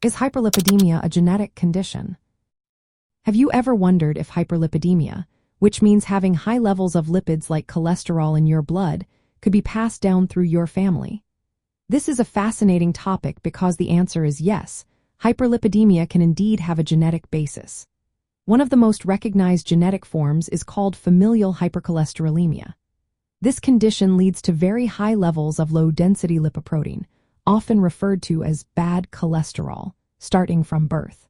Is hyperlipidemia a genetic condition? Have you ever wondered if hyperlipidemia, which means having high levels of lipids like cholesterol in your blood, could be passed down through your family? This is a fascinating topic because the answer is yes, hyperlipidemia can indeed have a genetic basis. One of the most recognized genetic forms is called familial hypercholesterolemia. This condition leads to very high levels of low-density lipoprotein, often referred to as bad cholesterol, starting from birth.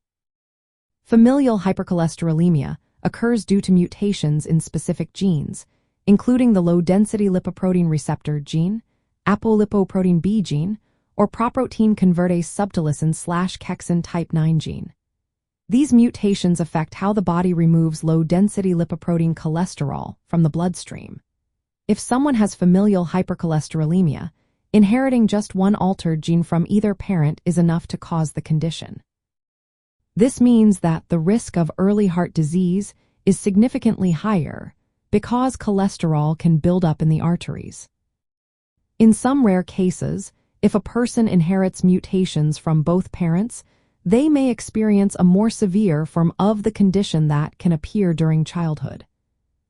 Familial hypercholesterolemia occurs due to mutations in specific genes, including the low-density lipoprotein receptor gene, apolipoprotein B gene, or proprotein convertase subtilisin/kexin type 9 gene. These mutations affect how the body removes low-density lipoprotein cholesterol from the bloodstream. If someone has familial hypercholesterolemia, inheriting just one altered gene from either parent is enough to cause the condition. This means that the risk of early heart disease is significantly higher because cholesterol can build up in the arteries. In some rare cases, if a person inherits mutations from both parents, they may experience a more severe form of the condition that can appear during childhood.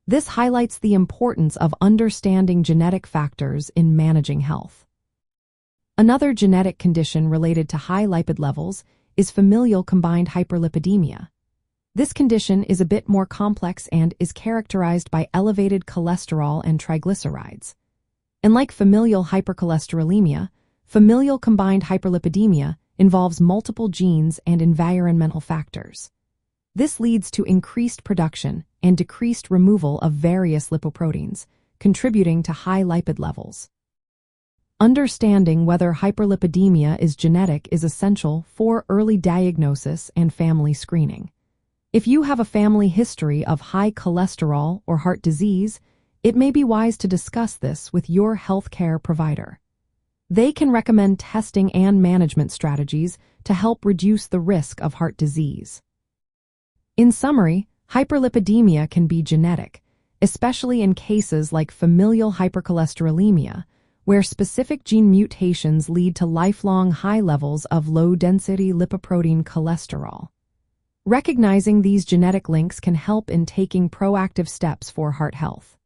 This highlights the importance of understanding genetic factors in managing health. Another genetic condition related to high lipid levels is familial combined hyperlipidemia. This condition is a bit more complex and is characterized by elevated cholesterol and triglycerides. And like familial hypercholesterolemia, familial combined hyperlipidemia involves multiple genes and environmental factors. This leads to increased production and decreased removal of various lipoproteins, contributing to high lipid levels. Understanding whether hyperlipidemia is genetic is essential for early diagnosis and family screening. If you have a family history of high cholesterol or heart disease, it may be wise to discuss this with your healthcare provider. They can recommend testing and management strategies to help reduce the risk of heart disease. In summary, hyperlipidemia can be genetic, especially in cases like familial hypercholesterolemia, where specific gene mutations lead to lifelong high levels of low-density lipoprotein cholesterol. Recognizing these genetic links can help in taking proactive steps for heart health.